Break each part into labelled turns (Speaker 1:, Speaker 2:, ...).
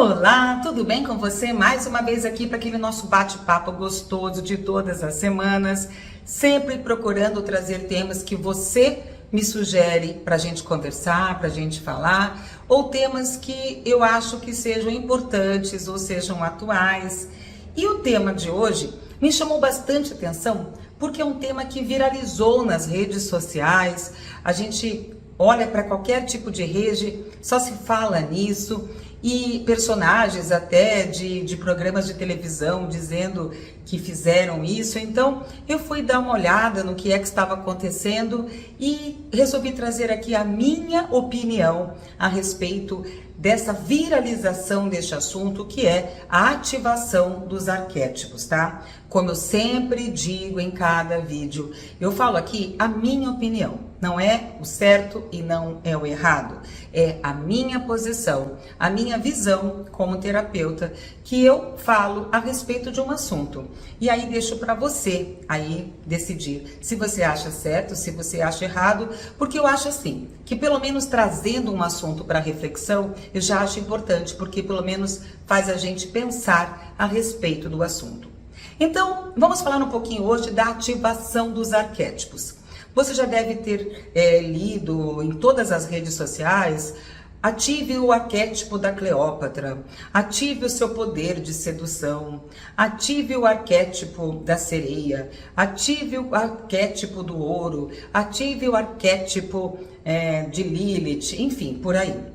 Speaker 1: Olá, tudo bem com você? Mais uma vez aqui para aquele nosso bate-papo gostoso de todas as semanas, sempre procurando trazer temas que você me sugere para a gente conversar, para a gente falar, ou temas que eu acho que sejam importantes ou sejam atuais. E o tema de hoje me chamou bastante atenção porque é um tema que viralizou nas redes sociais. A gente olha para qualquer tipo de rede, só se fala nisso. E personagens até de programas de televisão dizendo que fizeram isso. Então eu fui dar uma olhada no que é que estava acontecendo e resolvi trazer aqui a minha opinião a respeito dessa viralização deste assunto, que é a ativação dos arquétipos, tá? Como eu sempre digo em cada vídeo, eu falo aqui a minha opinião, não é o certo e não é o errado, é a minha posição, a minha visão como terapeuta, que eu falo a respeito de um assunto. E aí deixo para você aí decidir se você acha certo, se você acha errado, porque eu acho assim, que pelo menos trazendo um assunto para reflexão, eu já acho importante, porque pelo menos faz a gente pensar a respeito do assunto. Então, vamos falar um pouquinho hoje da ativação dos arquétipos. Você já deve ter lido em todas as redes sociais: ative o arquétipo da Cleópatra, ative o seu poder de sedução, ative o arquétipo da sereia, ative o arquétipo do ouro, ative o arquétipo de Lilith, enfim, por aí.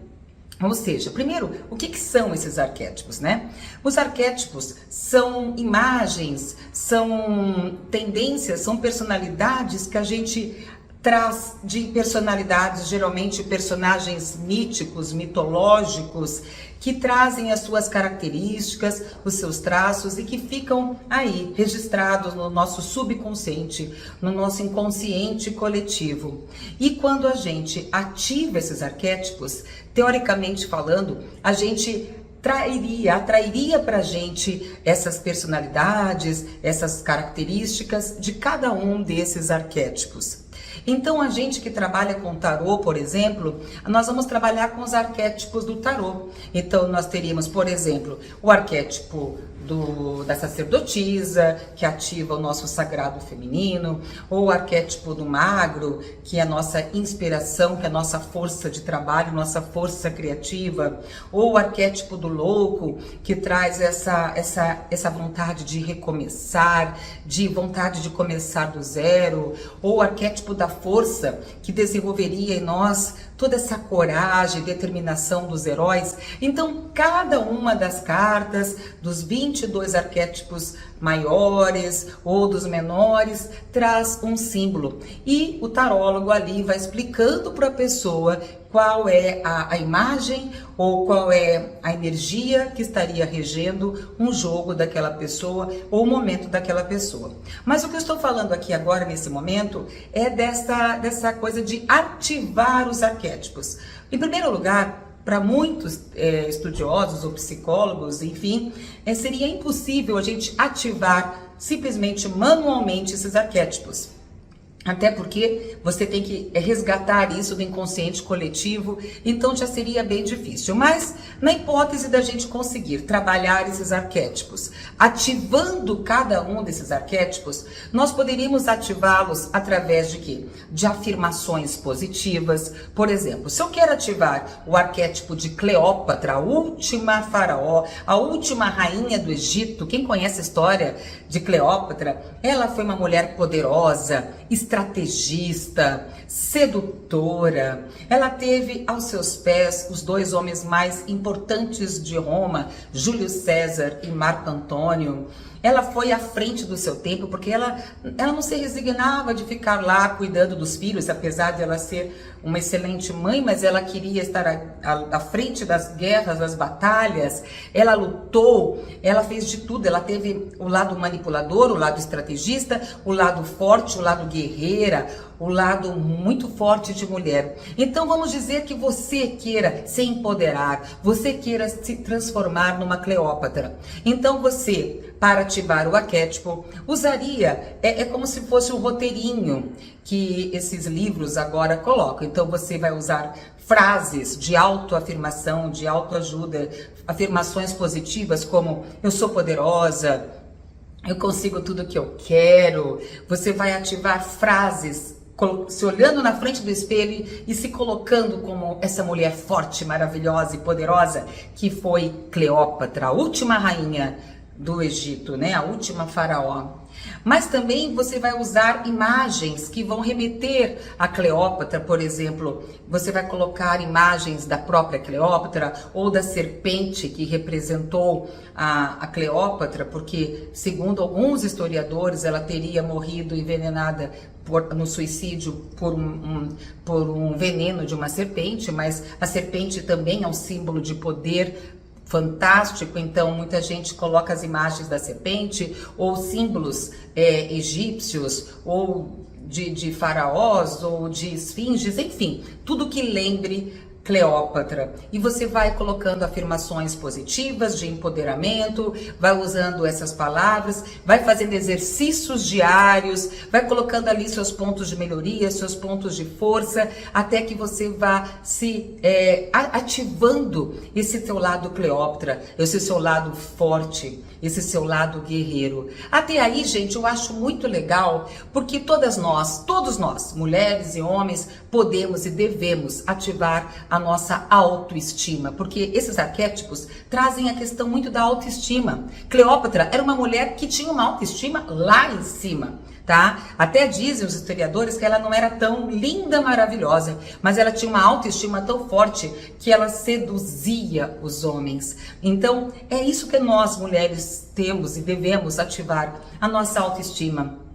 Speaker 1: Ou seja, primeiro, o que são esses arquétipos, né? Os arquétipos são imagens, são tendências, são personalidades que a gente traz de personalidades, geralmente personagens míticos, mitológicos, que trazem as suas características, os seus traços e que ficam aí registrados no nosso subconsciente, no nosso inconsciente coletivo. E quando a gente ativa esses arquétipos, teoricamente falando, a gente atrairia para a gente essas personalidades, essas características de cada um desses arquétipos. Então, a gente que trabalha com tarô, por exemplo, nós vamos trabalhar com os arquétipos do tarô. Então, nós teríamos, por exemplo, o arquétipo da sacerdotisa, que ativa o nosso sagrado feminino, ou o arquétipo do magro, que é a nossa inspiração, que é a nossa força de trabalho, nossa força criativa, ou o arquétipo do louco, que traz essa vontade de recomeçar, de vontade de começar do zero, ou o arquétipo da força, que desenvolveria em nós toda essa coragem, determinação dos heróis. Então, cada uma das cartas, dos 22 arquétipos maiores ou dos menores, traz um símbolo. E o tarólogo ali vai explicando para a pessoa qual é a imagem ou qual é a energia que estaria regendo um jogo daquela pessoa ou o momento daquela pessoa. Mas o que eu estou falando aqui agora, nesse momento, é dessa coisa de ativar os arquétipos. Em primeiro lugar, para muitos estudiosos ou psicólogos, enfim, seria impossível a gente ativar simplesmente manualmente esses arquétipos. Até porque você tem que resgatar isso do inconsciente coletivo, então já seria bem difícil. Mas na hipótese da gente conseguir trabalhar esses arquétipos, ativando cada um desses arquétipos, nós poderíamos ativá-los através de quê? De afirmações positivas. Por exemplo, se eu quero ativar o arquétipo de Cleópatra, a última faraó, a última rainha do Egito, quem conhece a história de Cleópatra, ela foi uma mulher poderosa, estrategista, sedutora. Ela teve aos seus pés os dois homens mais importantes de Roma, Júlio César e Marco Antônio. Ela foi à frente do seu tempo, porque ela não se resignava de ficar lá cuidando dos filhos, apesar de ela ser uma excelente mãe, mas ela queria estar à frente das guerras, das batalhas. Ela lutou, ela fez de tudo. Ela teve o lado manipulador, o lado estrategista, o lado forte, o lado guerreira, o lado muito forte de mulher. Então vamos dizer que você queira se empoderar, você queira se transformar numa Cleópatra. Então você, para ativar o arquétipo, usaria, é como se fosse um roteirinho que esses livros agora colocam. Então você vai usar frases de autoafirmação, de autoajuda, afirmações positivas como eu sou poderosa, eu consigo tudo que eu quero. Você vai ativar frases se olhando na frente do espelho e se colocando como essa mulher forte, maravilhosa e poderosa que foi Cleópatra, a última rainha do Egito, né? A última faraó. Mas também você vai usar imagens que vão remeter a Cleópatra, por exemplo, você vai colocar imagens da própria Cleópatra ou da serpente que representou a Cleópatra, porque segundo alguns historiadores ela teria morrido envenenada no suicídio por um veneno de uma serpente, mas a serpente também é um símbolo de poder fantástico, então muita gente coloca as imagens da serpente ou símbolos egípcios ou de faraós ou de esfinges, enfim, tudo que lembre Cleópatra. E você vai colocando afirmações positivas de empoderamento, vai usando essas palavras, vai fazendo exercícios diários, vai colocando ali seus pontos de melhoria, seus pontos de força, até que você vá se ativando esse seu lado Cleópatra, esse seu lado forte, esse seu lado guerreiro. Até aí, gente, eu acho muito legal, porque todos nós, mulheres e homens, podemos e devemos ativar a nossa autoestima, porque esses arquétipos trazem a questão muito da autoestima. Cleópatra era uma mulher que tinha uma autoestima lá em cima, tá? Até dizem os historiadores que ela não era tão linda, maravilhosa, mas ela tinha uma autoestima tão forte que ela seduzia os homens. Então, é isso que nós, mulheres, temos e devemos ativar, a nossa autoestima.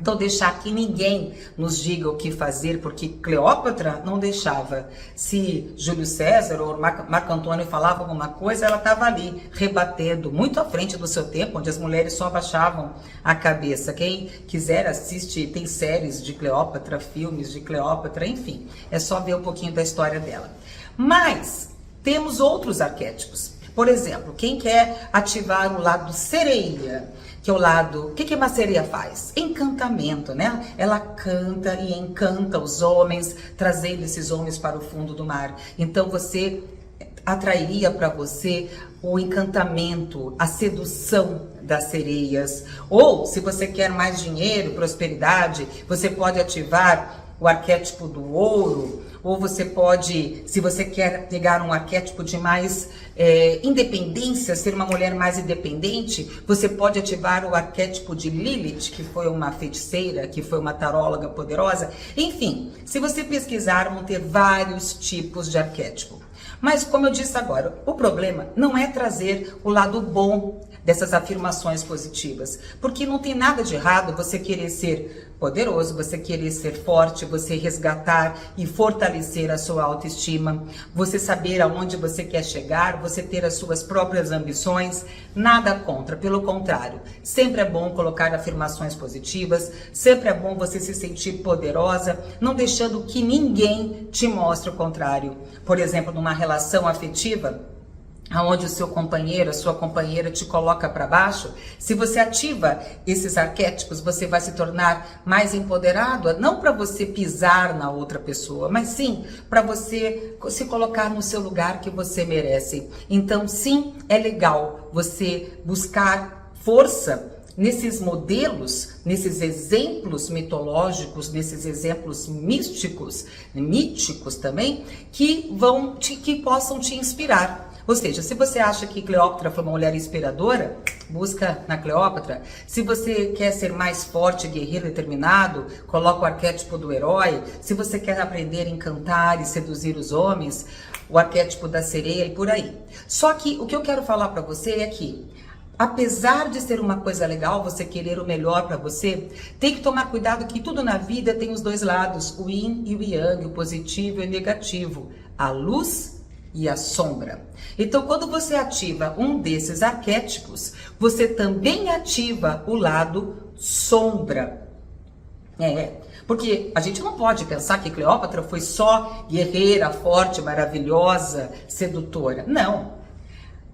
Speaker 1: Então deixar que ninguém nos diga o que fazer, porque Cleópatra não deixava. Se Júlio César ou Marco Antônio falavam alguma coisa, ela estava ali, rebatendo, muito à frente do seu tempo, onde as mulheres só abaixavam a cabeça. Quem quiser assiste, tem séries de Cleópatra, filmes de Cleópatra, enfim, é só ver um pouquinho da história dela. Mas temos outros arquétipos. Por exemplo, quem quer ativar o lado sereia, que é o lado... O que uma sereia faz? Encantamento, né? Ela canta e encanta os homens, trazendo esses homens para o fundo do mar. Então você atrairia para você o encantamento, a sedução das sereias. Ou, se você quer mais dinheiro, prosperidade, você pode ativar o arquétipo do ouro. Ou você pode, se você quer pegar um arquétipo de mais independência, ser uma mulher mais independente, você pode ativar o arquétipo de Lilith, que foi uma feiticeira, que foi uma taróloga poderosa. Enfim, se você pesquisar, vão ter vários tipos de arquétipo. Mas, como eu disse agora, o problema não é trazer o lado bom dessas afirmações positivas, porque não tem nada de errado você querer ser poderoso, você querer ser forte, você resgatar e fortalecer a sua autoestima, você saber aonde você quer chegar, você ter as suas próprias ambições, nada contra, pelo contrário, sempre é bom colocar afirmações positivas, sempre é bom você se sentir poderosa, não deixando que ninguém te mostre o contrário. Por exemplo, numa relação afetiva, aonde o seu companheiro, a sua companheira te coloca para baixo, se você ativa esses arquétipos, você vai se tornar mais empoderado, não para você pisar na outra pessoa, mas sim para você se colocar no seu lugar que você merece. Então, sim, é legal você buscar força nesses modelos, nesses exemplos mitológicos, nesses exemplos místicos, míticos também, que possam te inspirar. Ou seja, se você acha que Cleópatra foi uma mulher inspiradora, busca na Cleópatra. Se você quer ser mais forte, guerreiro, determinado, coloca o arquétipo do herói. Se você quer aprender a encantar e seduzir os homens, o arquétipo da sereia e por aí. Só que o que eu quero falar para você é que, apesar de ser uma coisa legal, você querer o melhor para você, tem que tomar cuidado que tudo na vida tem os dois lados, o yin e o yang, o positivo e o negativo, a luz e a sombra. Então, quando você ativa um desses arquétipos, você também ativa o lado sombra. Porque a gente não pode pensar que Cleópatra foi só guerreira, forte, maravilhosa, sedutora. Não.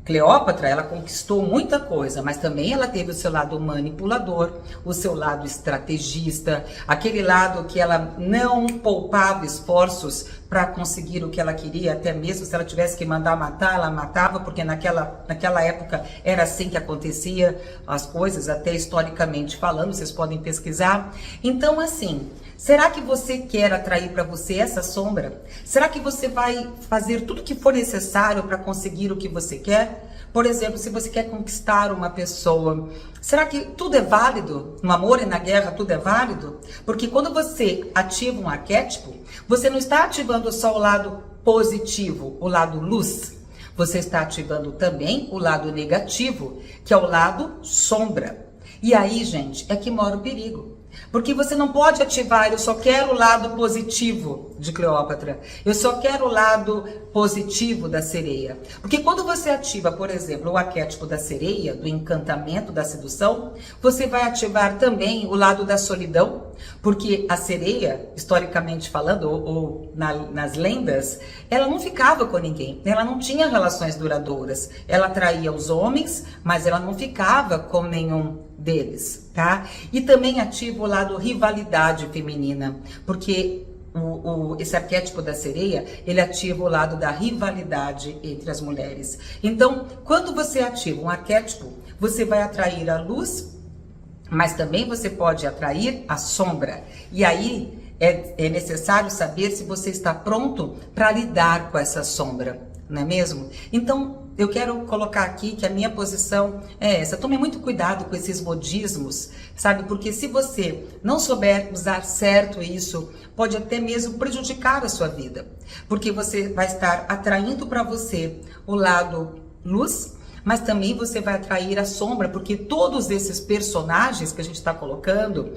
Speaker 1: Cleópatra, ela conquistou muita coisa, mas também ela teve o seu lado manipulador, o seu lado estrategista, aquele lado que ela não poupava esforços para conseguir o que ela queria, até mesmo se ela tivesse que mandar matar, ela matava, porque naquela época era assim que acontecia as coisas, até historicamente falando, vocês podem pesquisar. Então, assim, será que você quer atrair para você essa sombra? Será que você vai fazer tudo o que for necessário para conseguir o que você quer? Por exemplo, se você quer conquistar uma pessoa, será que tudo é válido? No amor e na guerra tudo é válido? Porque quando você ativa um arquétipo, você não está ativando só o lado positivo, o lado luz. Você está ativando também o lado negativo, que é o lado sombra. E aí, gente, é que mora o perigo. Porque você não pode ativar, eu só quero o lado positivo de Cleópatra. Eu só quero o lado positivo da sereia. Porque quando você ativa, por exemplo, o arquétipo da sereia, do encantamento, da sedução, você vai ativar também o lado da solidão. Porque a sereia, historicamente falando, ou nas lendas, ela não ficava com ninguém. Ela não tinha relações duradouras. Ela atraía os homens, mas ela não ficava com nenhum deles, tá? E também ativa o lado rivalidade feminina, porque esse arquétipo da sereia, ele ativa o lado da rivalidade entre as mulheres. Então, quando você ativa um arquétipo, você vai atrair a luz, mas também você pode atrair a sombra. E aí é necessário saber se você está pronto para lidar com essa sombra, não é mesmo? Então, eu quero colocar aqui que a minha posição é essa. Tome muito cuidado com esses modismos, sabe? Porque se você não souber usar certo isso, pode até mesmo prejudicar a sua vida. Porque você vai estar atraindo para você o lado luz, mas também você vai atrair a sombra, porque todos esses personagens que a gente está colocando,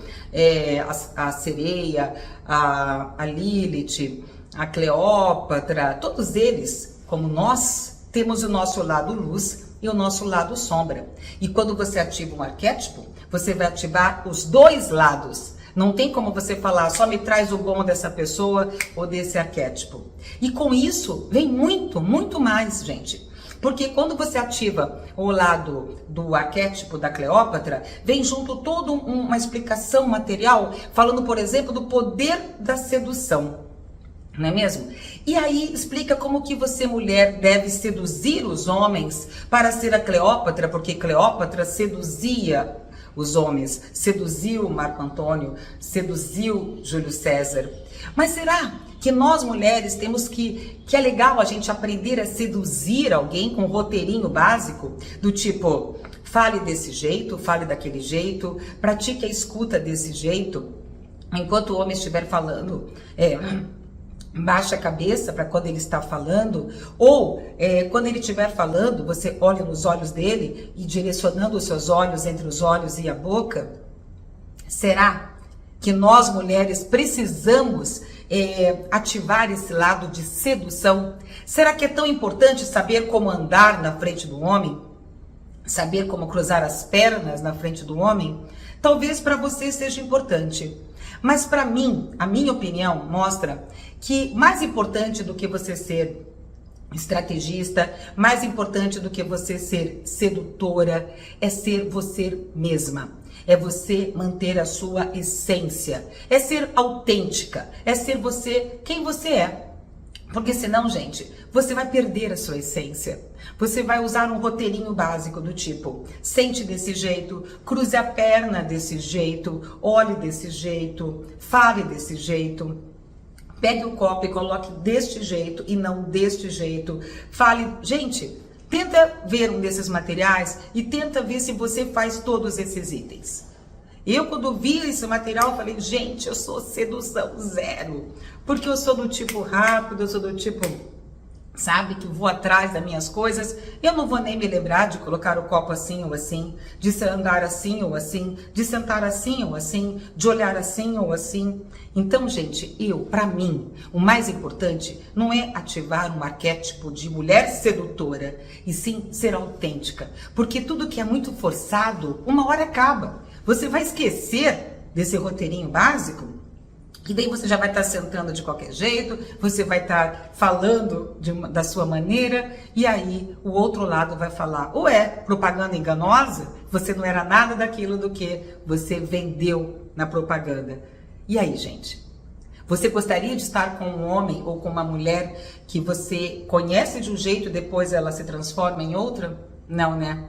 Speaker 1: a sereia, a Lilith, a Cleópatra, todos eles, como nós, temos o nosso lado luz e o nosso lado sombra. E quando você ativa um arquétipo, você vai ativar os dois lados. Não tem como você falar, só me traz o bom dessa pessoa ou desse arquétipo. E com isso, vem muito, muito mais, gente. Porque quando você ativa o lado do arquétipo da Cleópatra, vem junto toda uma explicação material, falando, por exemplo, do poder da sedução. Não é mesmo? E aí explica como que você, mulher, deve seduzir os homens para ser a Cleópatra, porque Cleópatra seduzia os homens, seduziu Marco Antônio, seduziu Júlio César. Mas será que nós, mulheres, temos que é legal a gente aprender a seduzir alguém com um roteirinho básico, do tipo, fale desse jeito, fale daquele jeito, pratique a escuta desse jeito, enquanto o homem estiver falando, baixa a cabeça para quando ele está falando, ou quando ele estiver falando, você olha nos olhos dele e direcionando os seus olhos entre os olhos e a boca. Será que nós, mulheres, precisamos ativar esse lado de sedução? Será que é tão importante saber como andar na frente do homem? Saber como cruzar as pernas na frente do homem? Talvez para você seja importante. Mas para mim, a minha opinião mostra que mais importante do que você ser estrategista, mais importante do que você ser sedutora, é ser você mesma. É você manter a sua essência. É ser autêntica. É ser você quem você é. Porque senão, gente, você vai perder a sua essência. Você vai usar um roteirinho básico do tipo, sente desse jeito, cruze a perna desse jeito, olhe desse jeito, fale desse jeito, pegue o copo e coloque deste jeito e não deste jeito. Fale, gente, tenta ver um desses materiais e tenta ver se você faz todos esses itens. Eu, quando vi esse material, falei, gente, eu sou sedução zero. Porque eu sou do tipo rápido, eu sou do tipo, sabe, que vou atrás das minhas coisas. Eu não vou nem me lembrar de colocar o copo assim ou assim, de andar assim ou assim, de sentar assim ou assim, de olhar assim ou assim. Então, gente, para mim, o mais importante não é ativar um arquétipo de mulher sedutora, e sim ser autêntica. Porque tudo que é muito forçado, uma hora acaba. Você vai esquecer desse roteirinho básico, e daí você já vai estar sentando de qualquer jeito, você vai estar falando da sua maneira, e aí o outro lado vai falar, ué, propaganda enganosa? Você não era nada daquilo do que você vendeu na propaganda. E aí, gente? Você gostaria de estar com um homem ou com uma mulher que você conhece de um jeito e depois ela se transforma em outra? Não, né?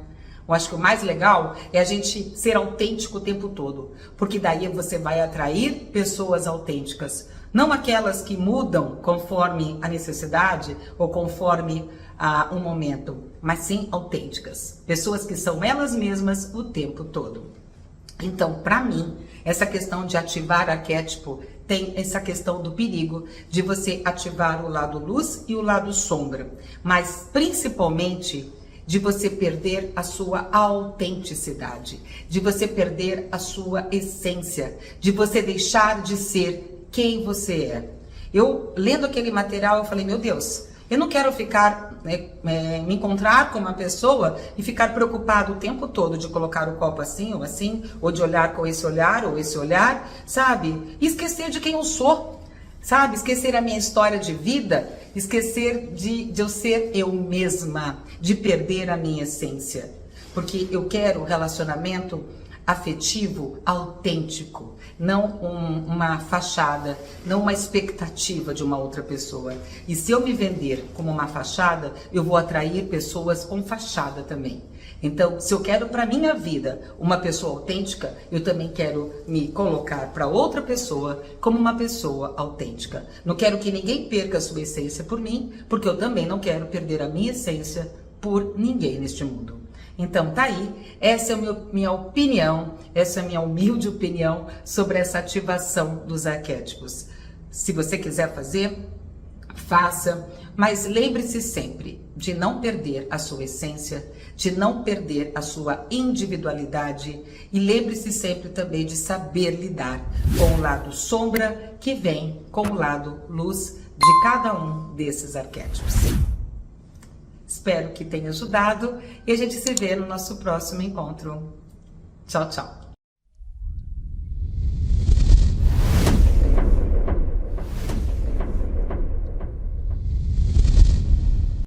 Speaker 1: Eu acho que o mais legal é a gente ser autêntico o tempo todo, porque daí você vai atrair pessoas autênticas, não aquelas que mudam conforme a necessidade ou conforme um momento, mas sim autênticas, pessoas que são elas mesmas o tempo todo. Então, para mim, essa questão de ativar arquétipo tem essa questão do perigo de você ativar o lado luz e o lado sombra, mas principalmente de você perder a sua autenticidade, de você perder a sua essência, de você deixar de ser quem você é. Eu, lendo aquele material, eu falei, meu Deus, eu não quero ficar, me encontrar com uma pessoa e ficar preocupado o tempo todo de colocar o copo assim, ou de olhar com esse olhar, ou esse olhar, sabe? E esquecer de quem eu sou, sabe? Esquecer a minha história de vida, esquecer de eu ser eu mesma, de perder a minha essência. Porque eu quero relacionamento afetivo, autêntico, não uma fachada, não uma expectativa de uma outra pessoa. E se eu me vender como uma fachada, eu vou atrair pessoas com fachada também. Então, se eu quero para minha vida uma pessoa autêntica, eu também quero me colocar para outra pessoa como uma pessoa autêntica. Não quero que ninguém perca a sua essência por mim, porque eu também não quero perder a minha essência por ninguém neste mundo. Então, tá aí, essa é a minha opinião, essa é a minha humilde opinião sobre essa ativação dos arquétipos. Se você quiser fazer, faça, mas lembre-se sempre de não perder a sua essência, de não perder a sua individualidade e lembre-se sempre também de saber lidar com o lado sombra que vem com o lado luz de cada um desses arquétipos. Espero que tenha ajudado e a gente se vê no nosso próximo encontro. Tchau, tchau.